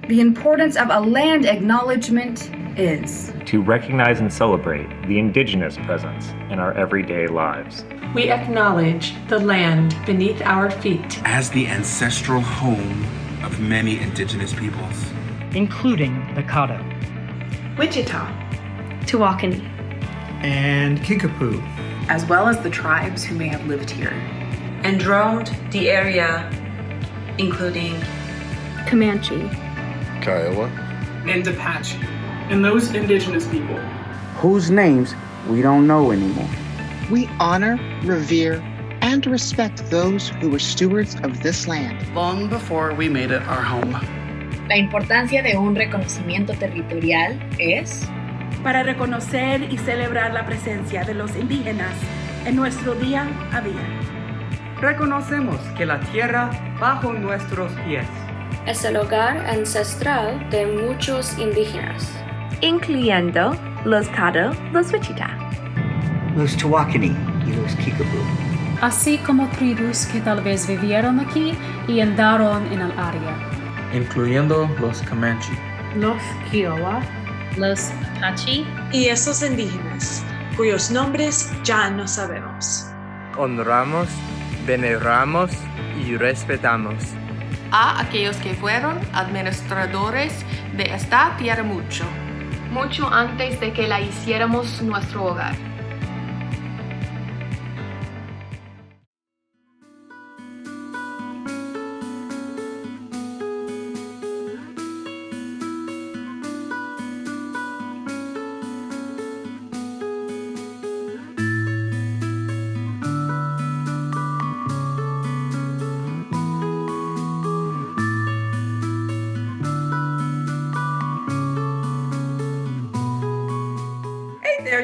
The importance of a land acknowledgement is to recognize and celebrate the indigenous presence in our everyday lives. We acknowledge the land beneath our feet as the ancestral home of many indigenous peoples, including the Caddo, Wichita, Tatyana-Marie, and Kickapoo, as well as the tribes who may have lived here and roamed the area, including Comanche, Kiowa, and Apache, and those indigenous people whose names we don't know anymore. We honor, revere, and respect those who were stewards of this land long before we made it our home. La importancia de un reconocimiento territorial es para reconocer y celebrar la presencia de los indígenas en nuestro día a día. Reconocemos que la tierra bajo nuestros pies es el hogar ancestral de muchos indígenas, incluyendo los Caddo, los Wichita, los Tatyana-Marie y los Kickapoo, así como tribus que tal vez vivieron aquí y andaron en el área, incluyendo los Comanche, los Kiowa, los Apache y esos indígenas cuyos nombres ya no sabemos. Honramos, veneramos y respetamos a aquellos que fueron administradores de esta tierra mucho antes de que la hiciéramos nuestro hogar.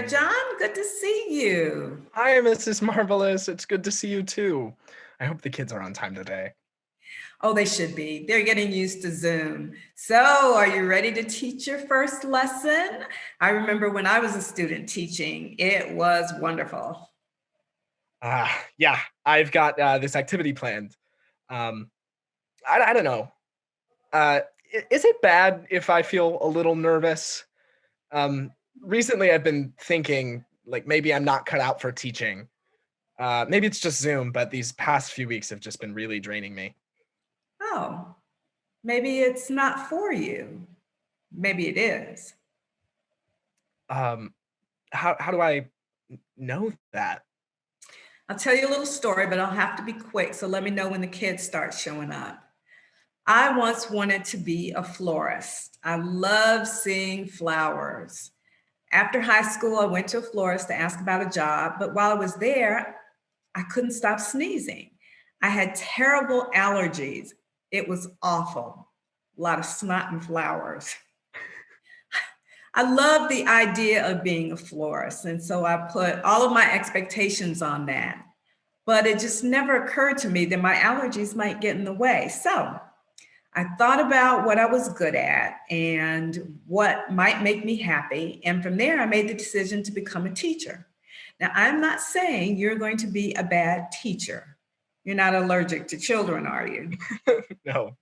John, good to see you. Hi, Mrs. Marvelous. It's good to see you too. I hope the kids are on time today. Oh, they should be. They're getting used to Zoom. So, are you ready to teach your first lesson? I remember when I was a student teaching, it was wonderful. Yeah, I've got this activity planned. I don't know. Is it bad if I feel a little nervous? Recently, I've been thinking, like, maybe I'm not cut out for teaching. Maybe it's just Zoom, but these past few weeks have just been really draining me. Oh, maybe it's not for you. Maybe it is. How do I know that? I'll tell you a little story, but I'll have to be quick, so let me know when the kids start showing up. I once wanted to be a florist. I love seeing flowers. After high school, I went to a florist to ask about a job, but while I was there, I couldn't stop sneezing. I had terrible allergies. It was awful. A lot of snot and flowers. I love the idea of being a florist, and so I put all of my expectations on that. But it just never occurred to me that my allergies might get in the way. So I thought about what I was good at and what might make me happy. And from there, I made the decision to become a teacher. Now, I'm not saying you're going to be a bad teacher. You're not allergic to children, are you? No.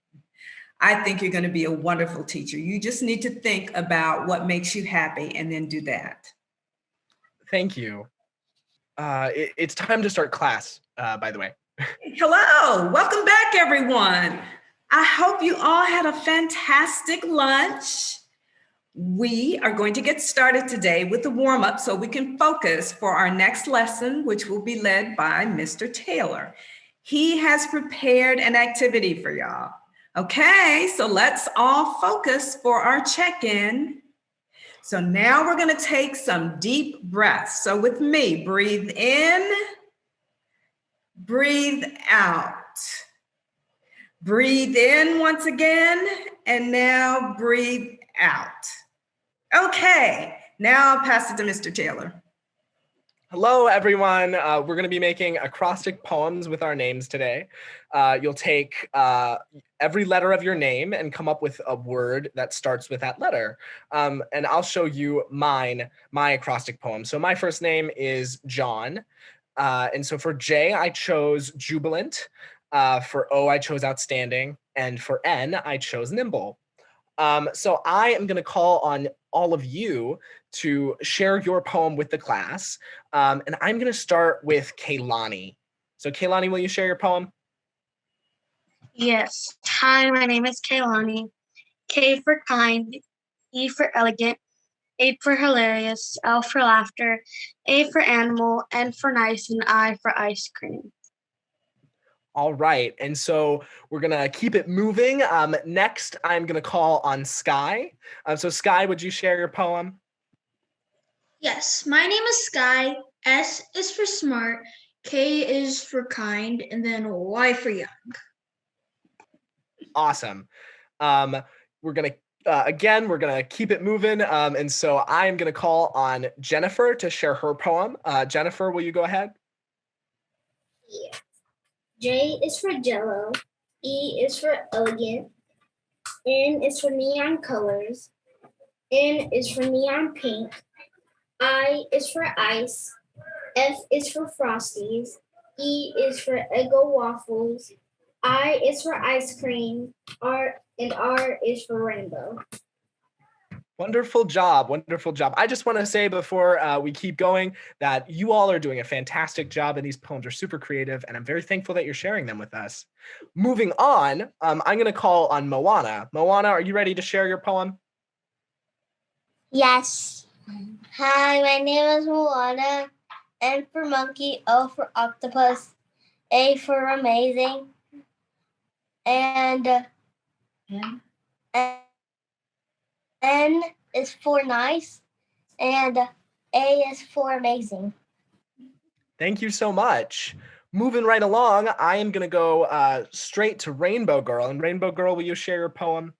I think you're going to be a wonderful teacher. You just need to think about what makes you happy and then do that. Thank you. It's time to start class, by the way. Hello, welcome back, everyone. I hope you all had a fantastic lunch. We are going to get started today with the warm-up so we can focus for our next lesson, which will be led by Mr. Taylor. He has prepared an activity for y'all. Okay, so let's all focus for our check-in. So now we're going to take some deep breaths. So with me, breathe in, breathe out. Breathe in once again, and now breathe out. Okay, now I'll pass it to Mr. Taylor. Hello, everyone. We're going to be making acrostic poems with our names today. You'll take every letter of your name and come up with a word that starts with that letter. And I'll show you my acrostic poem. So my first name is John. And so for J, I chose jubilant. For O, I chose outstanding. And for N, I chose nimble. So I am going to call on all of you to share your poem with the class. And I'm going to start with Kaylani. So Kaylani, will you share your poem? Yes. Hi, my name is Kaylani. K for kind, E for elegant, A for hilarious, L for laughter, A for animal, N for nice, and I for ice cream. All right. And so we're going to keep it moving. Next, I'm going to call on Sky. So Sky, would you share your poem? Yes, my name is Sky. S is for smart, K is for kind, and then Y for young. Awesome. We're going to keep it moving. And so I am going to call on Jennifer to share her poem. Jennifer, will you go ahead? Yeah. J is for jello, E is for elegant, N is for neon colors, N is for neon pink, I is for ice, F is for frosties, E is for Eggo waffles, I is for ice cream, R is for rainbow. Wonderful job. Wonderful job. I just want to say before we keep going that you all are doing a fantastic job and these poems are super creative and I'm very thankful that you're sharing them with us. Moving on, I'm going to call on Moana. Moana, are you ready to share your poem? Yes. Hi, my name is Moana. M for monkey, O for octopus, A for amazing, and N is for nice, and A is for amazing. Thank you so much. Moving right along, I am going to go straight to Rainbow Girl. And Rainbow Girl, will you share your poem?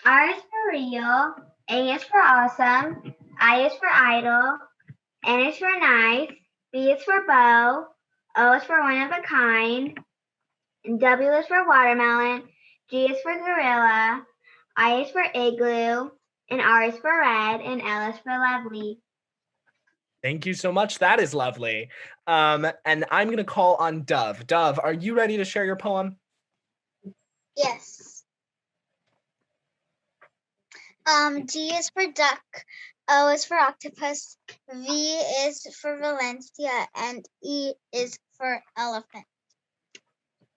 R is for real, A is for awesome, I is for idol, N is for nice, B is for bow, O is for one of a kind, W is for watermelon, G is for gorilla, I is for igloo, and R is for red, and L is for lovely. Thank you so much. That is lovely. And I'm going to call on Dove. Dove, are you ready to share your poem? Yes. G is for duck, O is for octopus, V is for Valencia, and E is for elephant.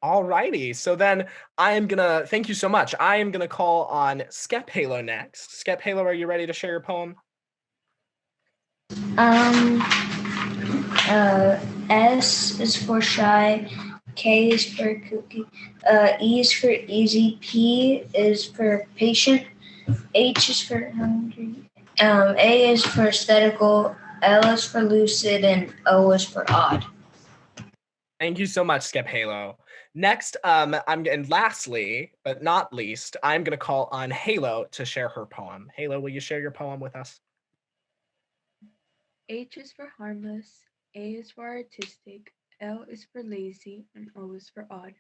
All righty. So then thank you so much. I am going to call on Skep Halo next. Skep Halo, are you ready to share your poem? S is for shy, K is for cookie, E is for easy, P is for patient, H is for hungry, A is for aesthetical, L is for lucid, and O is for odd. Thank you so much, Skep Halo. Next, and lastly, but not least, I'm going to call on Halo to share her poem. Halo, will you share your poem with us? H is for harmless, A is for artistic, L is for lazy, and O is for odd.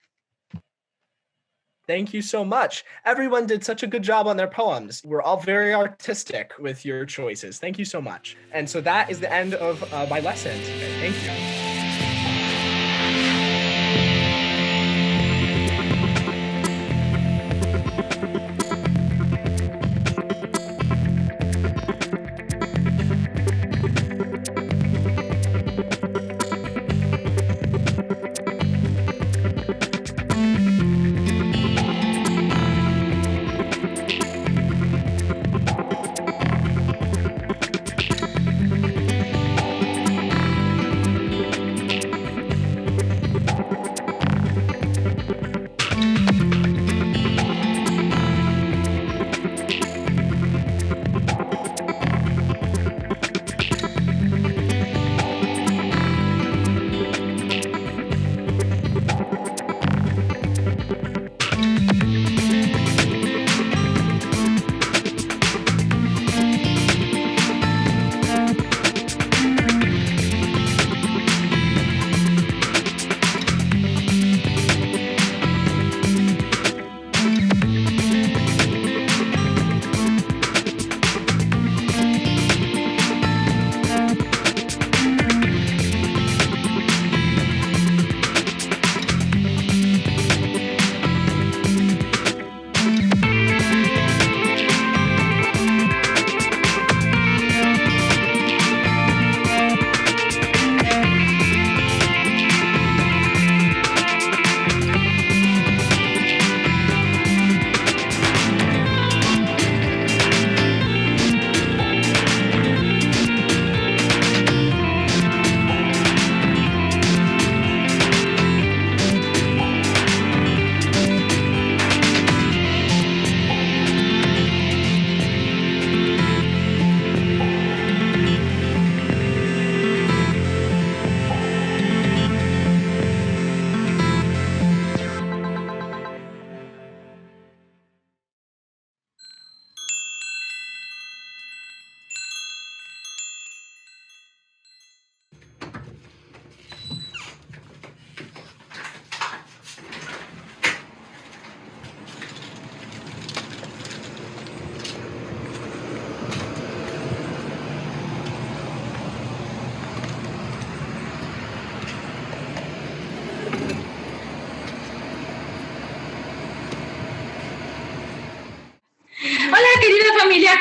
Thank you so much. Everyone did such a good job on their poems. We're all very artistic with your choices. Thank you so much. And so that is the end of my lesson today. Thank you.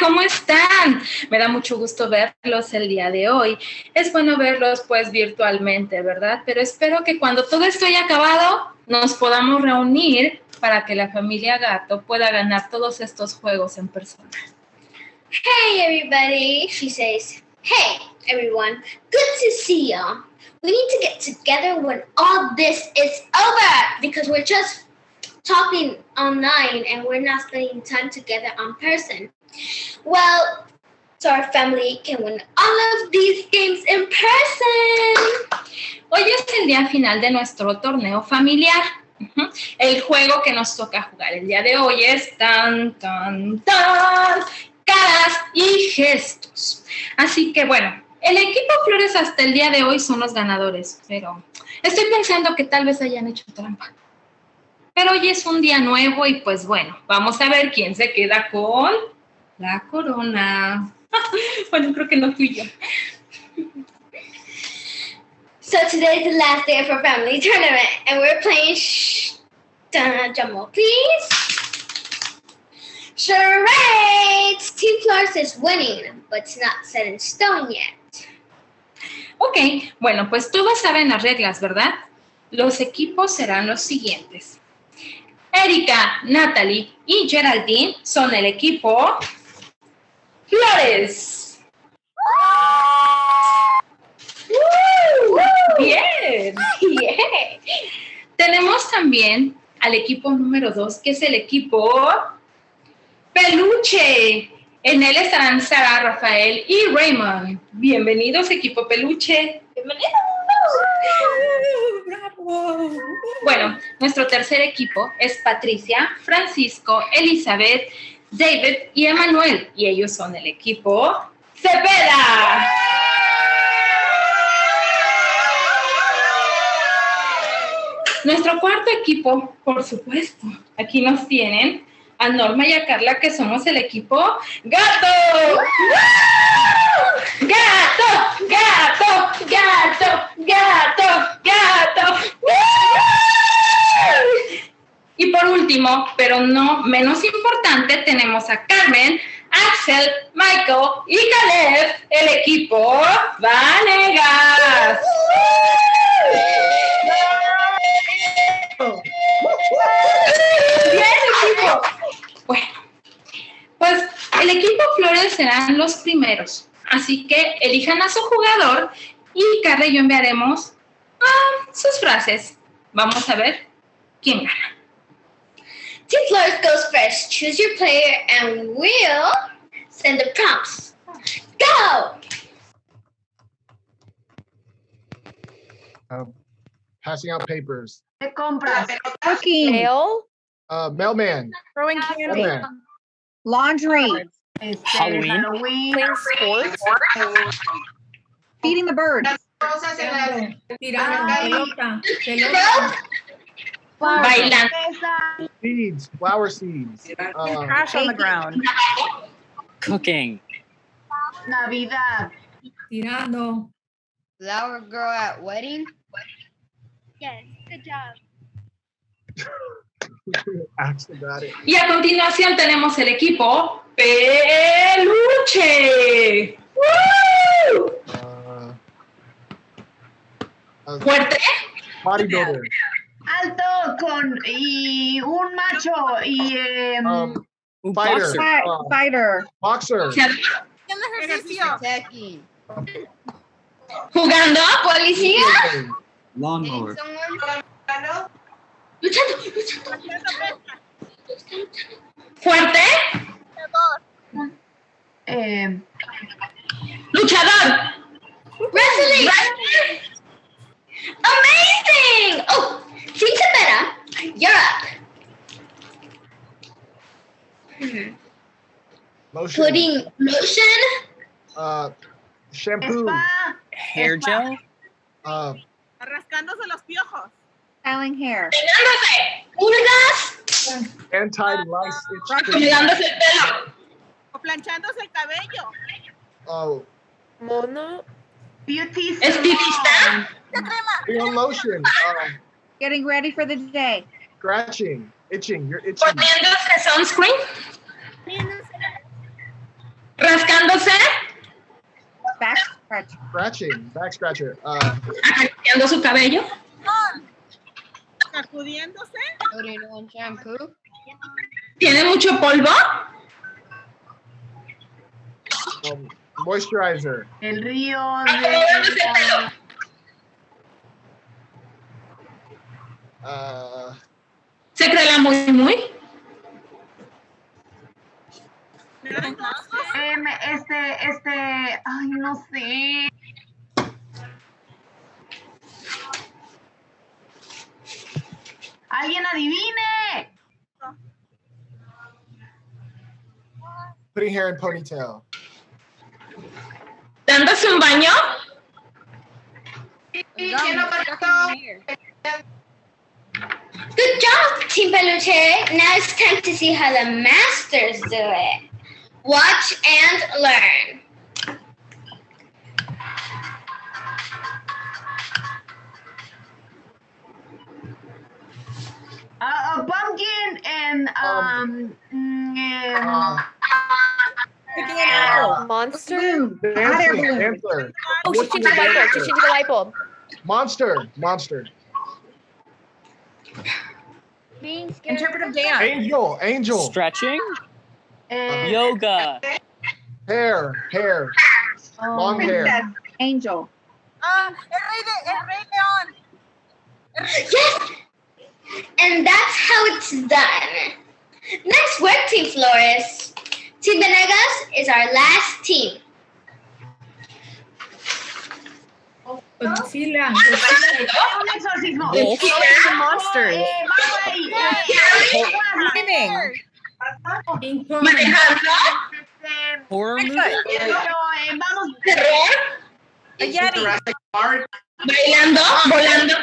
¿cómo están? Me da mucho gusto verlos el día de hoy. Es bueno verlos pues virtualmente, ¿verdad? Pero espero que cuando todo esto haya acabado nos podamos reunir para que la familia Gato pueda ganar todos estos juegos en persona. Hey everybody, she says. Hey everyone, good to see y'all. We need to get together when all this is over because we're just talking online and we're not spending time together on person. Well, so our family can win all of these games in person. Hoy es el día final de nuestro torneo familiar. El juego que nos toca jugar el día de hoy es caras y gestos. Así que bueno, el equipo Flores hasta el día de hoy son los ganadores, pero estoy pensando que tal vez hayan hecho trampa. Pero hoy es un día nuevo y pues bueno, vamos a ver quién se queda con la corona. Bueno, creo que no fui yo. So today's the last day of our family tournament and we're playing drum roll, please. Charades! Team Flores is winning, but it's not set in stone yet. Ok, bueno, pues todos saben las reglas, ¿verdad? Los equipos serán los siguientes. Erika, Natalie y Geraldine son el equipo Flores. Bien. Yeah. Tenemos también al equipo número 2, que es el equipo Peluche. En él estarán Sara, Rafael y Raymond. Bienvenidos, equipo Peluche. Bienvenidos. ¡Bravo! Bueno, nuestro tercer equipo es Patricia, Francisco, Elizabeth, David y Emanuel. Y ellos son el equipo Cepeda. Nuestro cuarto equipo, por supuesto, aquí nos tienen a Norma y a Carla, que somos el equipo Gato. ¡Gato! ¡Gato! ¡Gato! ¡Gato! ¡Gato! Y por último, pero no menos importante, tenemos a Carmen, Axel, Michael y Caleb, el equipo Vanegas. ¡Bien, equipo! Bueno, pues el equipo Flores serán los primeros, así que elijan a su jugador y Carla y yo enviaremos sus frases. Vamos a ver quién gana. Team Flores goes first. Choose your player and we'll send the prompts. Go! Passing out papers. De compras. Cooking. Mail. Mailman. Throwing candy. Mailman. Laundry. Halloween. Playing sports. Feeding the birds. Bailando. Seeds. Flower seeds. Trash on the ground. Cooking. Navidad. Tirando. Flower girl at wedding. Yes, good job. Ask about it. Y a continuación tenemos el equipo Peluche. ¡Woo! Fuerte. Bodybuilder. Alto con y un macho y Fighter. Fighter. Boxer. Jugando, policía. Lawnmower. Luchando. Fuerte. Luchador. Wrestling. Amazing! Oh, Team Cepeda, you're up. Lotion. Putting lotion. Shampoo. Hair gel. Rascándose los piojos. Styling hair. Pulgas. Anti-lice itch. Cuidándose el pelo. O planchándose el cabello. Mono. Beauty Estilista. Real lotion. Getting ready for the day. Scratching. Itching. You're itching. Poniéndose sunscreen. Rascándose. Back scratcher. Scratching. Back scratcher. Acariciando su cabello. Sacudiéndose. Putting on shampoo. ¿Tiene mucho polvo? Moisturizer. El río de... ¿Se cree la muy? Ay, no sé. ¡Alguien adivine! Putting hair in ponytail. ¿Dándose un baño? Good job, Team Peluche. Now it's time to see how the masters do it. Watch and learn. A pumpkin and Picking an apple. Monster. Answer. Oh, she's changing the light bulb. She's changing the light bulb. Monster. Being scared. Interpretive dance. Angel. Stretching. Yoga. Hair. Long hair. Angel. El Rey León. Yes! And that's how it's done. Nice work, Team Flores. Team Venegas is our last team. Godzilla. Un exorcismo. Monsters. Manejando. Horror movie. Vamos. Terror. Bailando, volando.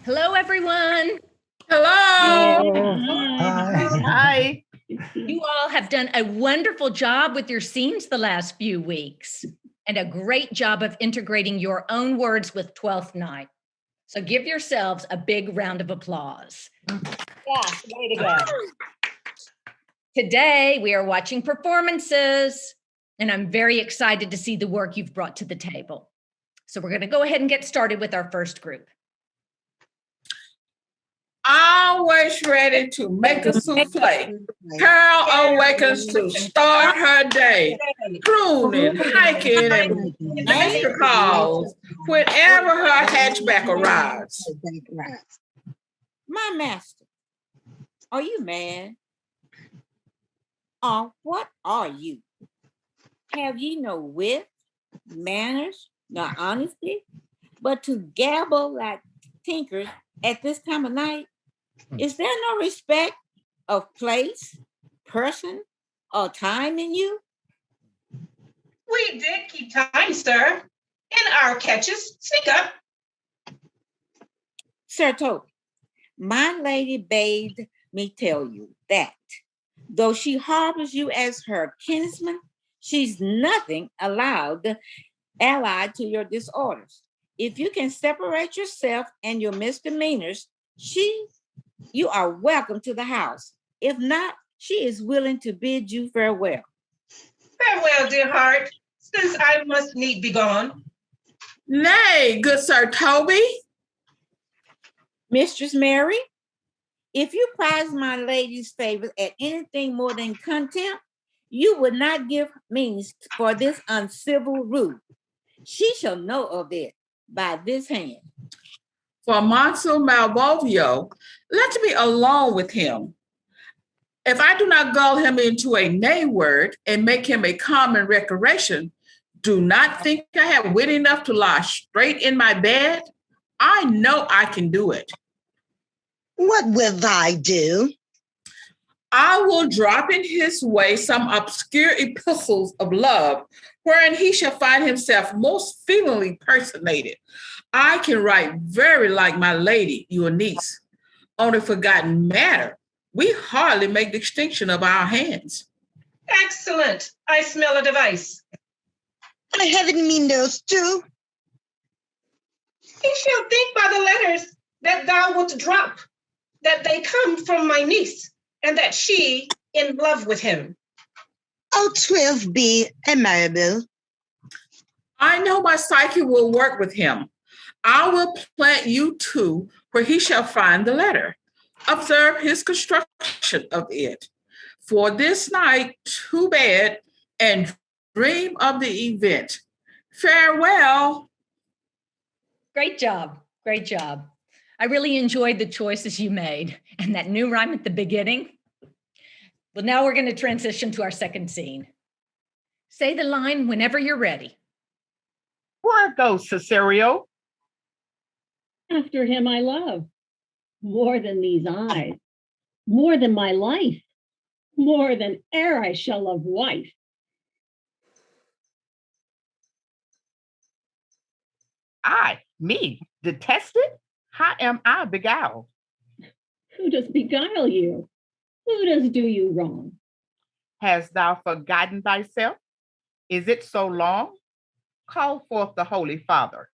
Hello, everyone. Hello. Hi. You all have done a wonderful job with your scenes the last few weeks and a great job of integrating your own words with Twelfth Night. So give yourselves a big round of applause. Yes, way to go. Today, we are watching performances, and I'm very excited to see the work you've brought to the table. So we're going to go ahead and get started with our first group. Always ready to make a souffle. Carol awakens to start her day. Pruning, hiking, and nature calls whenever her hatchback arrives. My master, are you mad? Or what are you? Have ye no wit, manners, nor honesty, but to gabble like tinkers at this time of night? Is there no respect of place, person, or time in you? We did keep time, sir. In our catches, sneak up. Sir Toby, my lady bade me tell you that, though she harbors you as her kinsman, she's nothing allied to your disorders. If you can separate yourself and your misdemeanors, you are welcome to the house. If not, she is willing to bid you farewell. Farewell, dear heart, since I must need be gone. Nay, good Sir Toby. Mistress Mary, if you prize my lady's favors at anything more than contempt, you would not give means for this uncivil rule. She shall know of it by this hand. For Monsieur Malvolio, let me alone with him. If I do not gull him into a nay word and make him a common recreation, do not think I have wit enough to lie straight in my bed. I know I can do it. What will I do? I will drop in his way some obscure epistles of love, wherein he shall find himself most feelingly personated. I can write very like my lady, your niece. On a forgotten matter, we hardly make distinction of our hands. Excellent. I smell a device. I haven't mean those too. He shall think by the letters that thou wilt drop, that they come from my niece, and that she in love with him. Oh, 12 be admirable. I know my psyche will work with him. I will plant you two where he shall find the letter. Observe his construction of it. For this night, to bed and dream of the event. Farewell. Great job. Great job. I really enjoyed the choices you made and that new rhyme at the beginning. Well, now we're going to transition to our second scene. Say the line whenever you're ready. Where goes Cesario? After him I love, more than these eyes, more than my life, more than e'er I shall love wife. Me, detested? How am I beguiled? Who does beguile you? Who does do you wrong? Hast thou forgotten thyself? Is it so long? Call forth the Holy Father.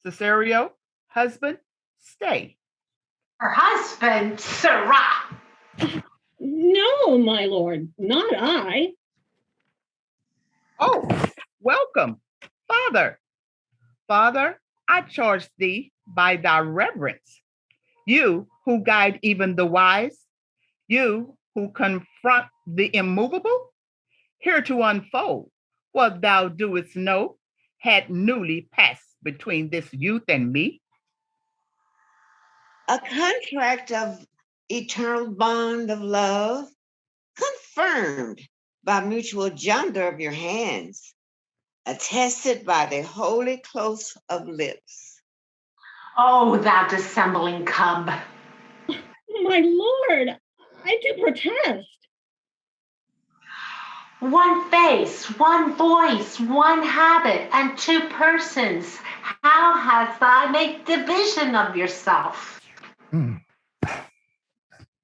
Cesario, husband, stay. Her husband, Sirrah. No, my lord, not I. Oh, welcome, Father. Father, I charge thee by thy reverence. You who guide even the wise, you who confront the immovable, here to unfold what thou doest know had newly passed between this youth and me. A contract of eternal bond of love, confirmed by mutual joinder of your hands, attested by the holy close of lips. Oh, thou dissembling cub. My lord, I do protest. One face, one voice, one habit, and two persons. How hast thou made division of yourself?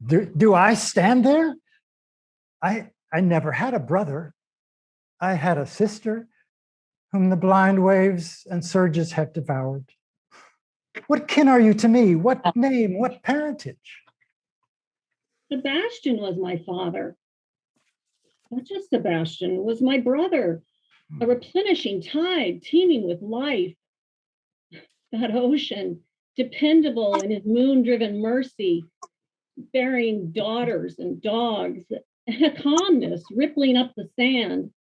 Do I stand there? I never had a brother. I had a sister whom the blind waves and surges have devoured. What kin are you to me? What name? What parentage? Sebastian was my father. Not just Sebastian, was my brother, a replenishing tide teeming with life. That ocean, dependable in his moon-driven mercy, bearing daughters and dogs, and a calmness rippling up the sand.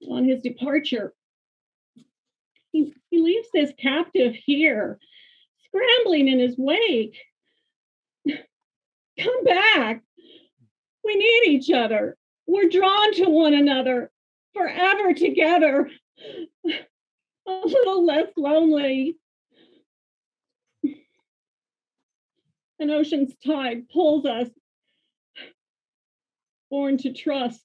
On his departure, he leaves this captive here, scrambling in his wake. Come back. We need each other. We're drawn to one another, forever together. A little less lonely. An ocean's tide pulls us, born to trust.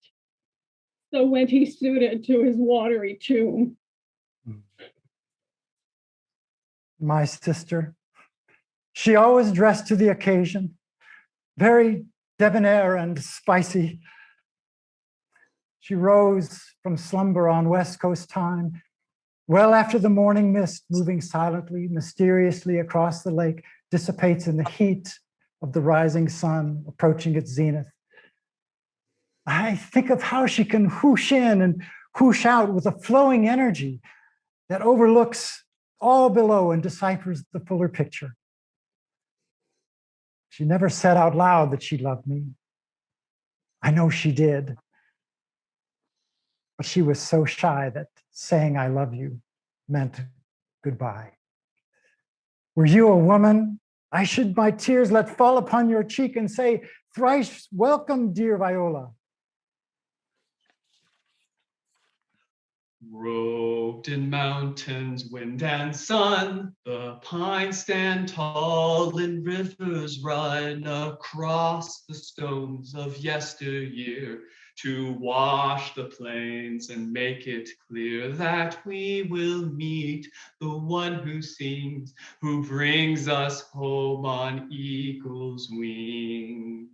So went he suited to his watery tomb. My sister, she always dressed to the occasion, very debonair and spicy. She rose from slumber on West Coast time, well after the morning mist, moving silently, mysteriously across the lake, dissipates in the heat of the rising sun approaching its zenith. I think of how she can whoosh in and whoosh out with a flowing energy that overlooks all below and deciphers the fuller picture. She never said out loud that she loved me. I know she did. But she was so shy that saying I love you meant goodbye. Were you a woman, I should my tears let fall upon your cheek and say, thrice welcome, dear Viola. Robed in mountains, wind and sun, the pines stand tall and rivers run across the stones of yesteryear to wash the plains and make it clear that we will meet the one who sings, who brings us home on eagle's wings.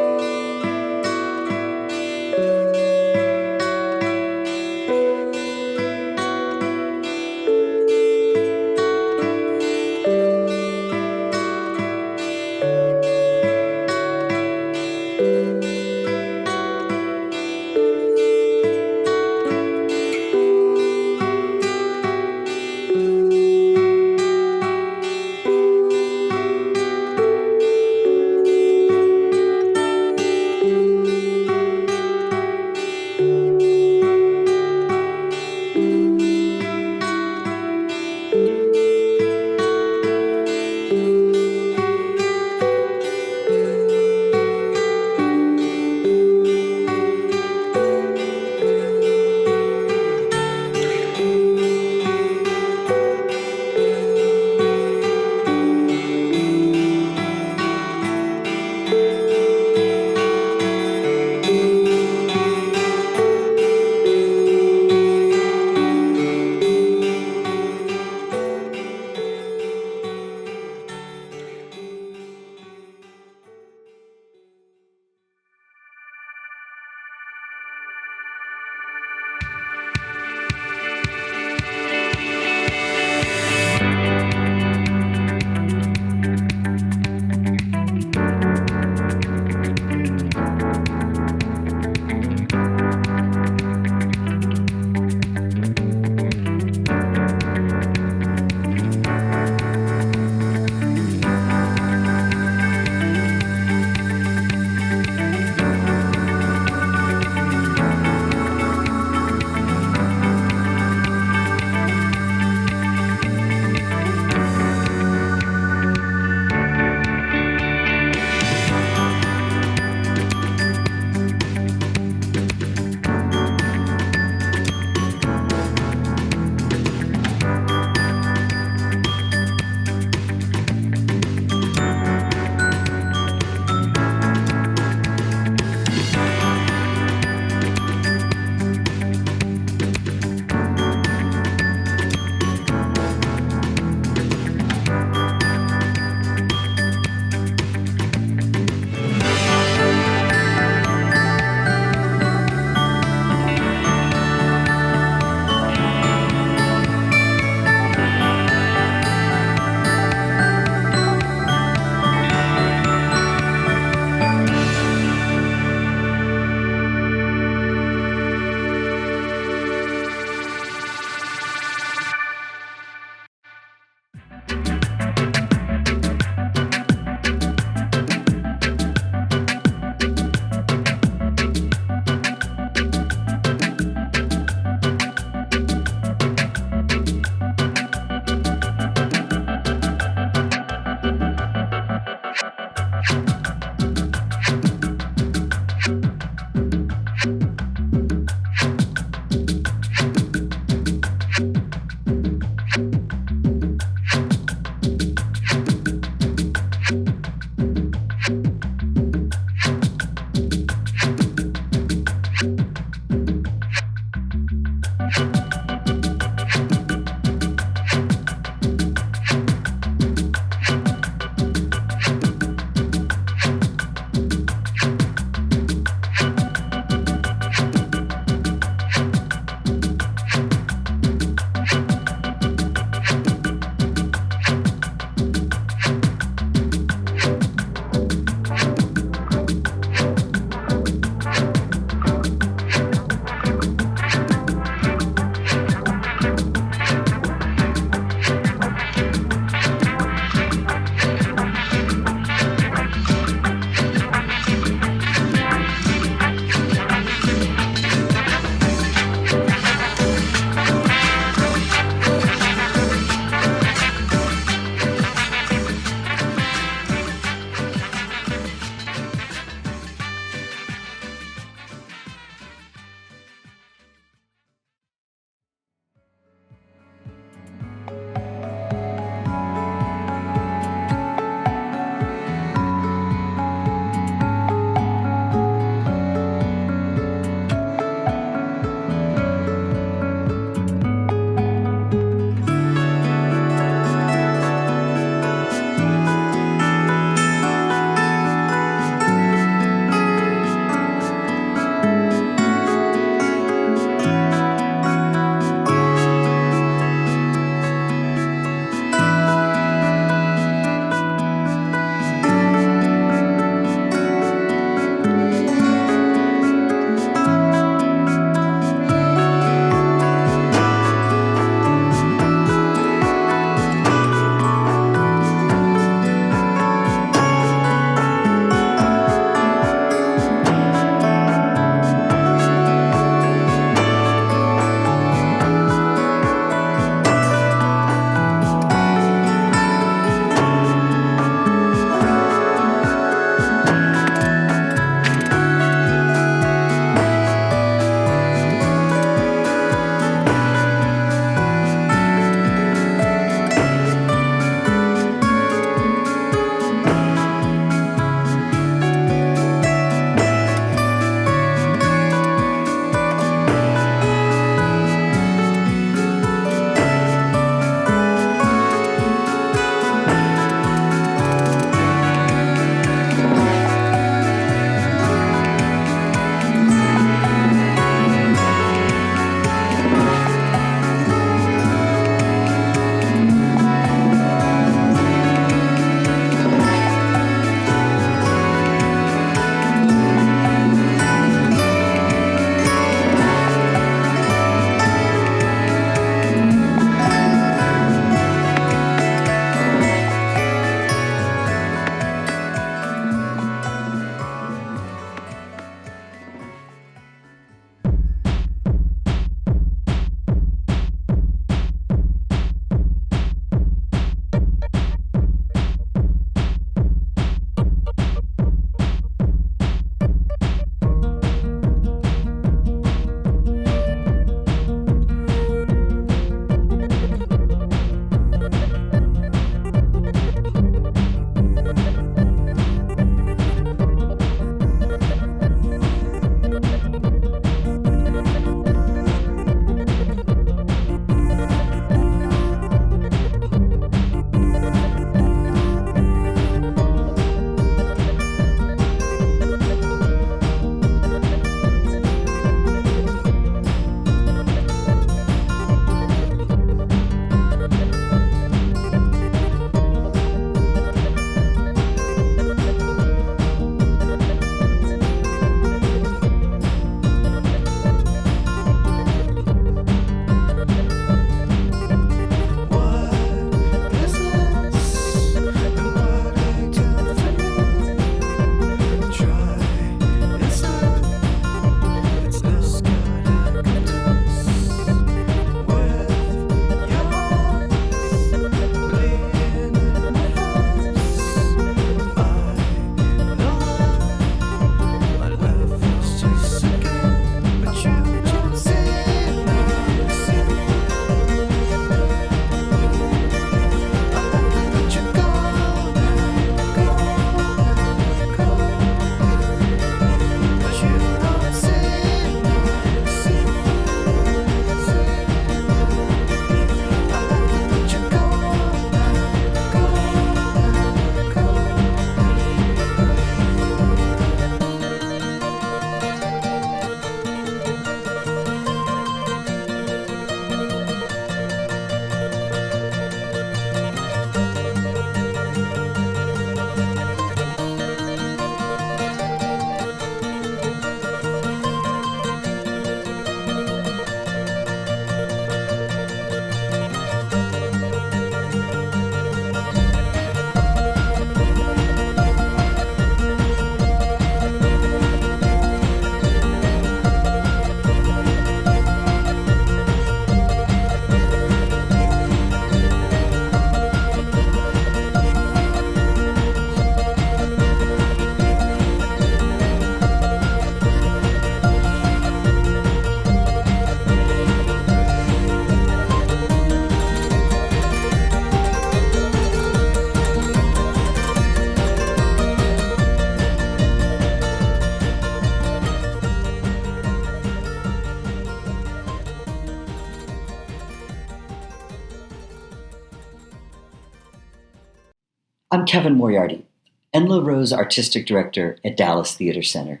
I'm Kevin Moriarty, Enloe's Artistic Director at Dallas Theater Center.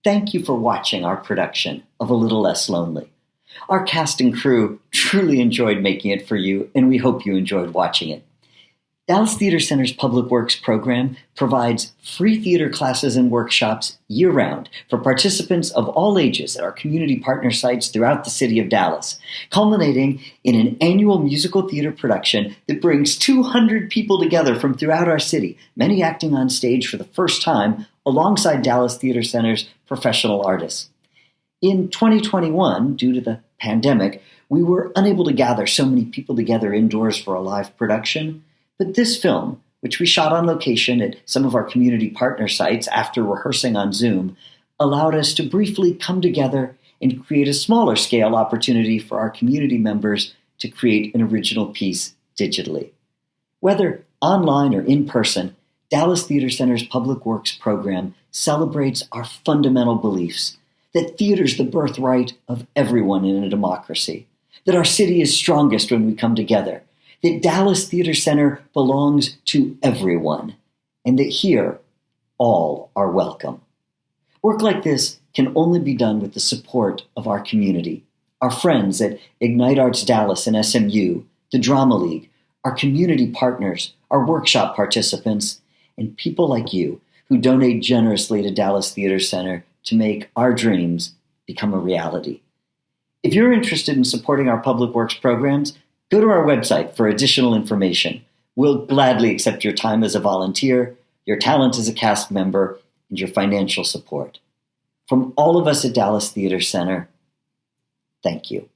Thank you for watching our production of A Little Less Lonely. Our cast and crew truly enjoyed making it for you, and we hope you enjoyed watching it. Dallas Theater Center's Public Works program provides free theater classes and workshops year-round for participants of all ages at our community partner sites throughout the city of Dallas, culminating in an annual musical theater production that brings 200 people together from throughout our city, many acting on stage for the first time alongside Dallas Theater Center's professional artists. In 2021, due to the pandemic, we were unable to gather so many people together indoors for a live production. But this film, which we shot on location at some of our community partner sites after rehearsing on Zoom, allowed us to briefly come together and create a smaller scale opportunity for our community members to create an original piece digitally. Whether online or in person, Dallas Theater Center's Public Works program celebrates our fundamental beliefs that theater's the birthright of everyone in a democracy, that our city is strongest when we come together, that Dallas Theater Center belongs to everyone, and that here, all are welcome. Work like this can only be done with the support of our community, our friends at Ignite Arts Dallas and SMU, the Drama League, our community partners, our workshop participants, and people like you who donate generously to Dallas Theater Center to make our dreams become a reality. If you're interested in supporting our Public Works programs, go to our website for additional information. We'll gladly accept your time as a volunteer, your talent as a cast member, and your financial support. From all of us at Dallas Theater Center, thank you.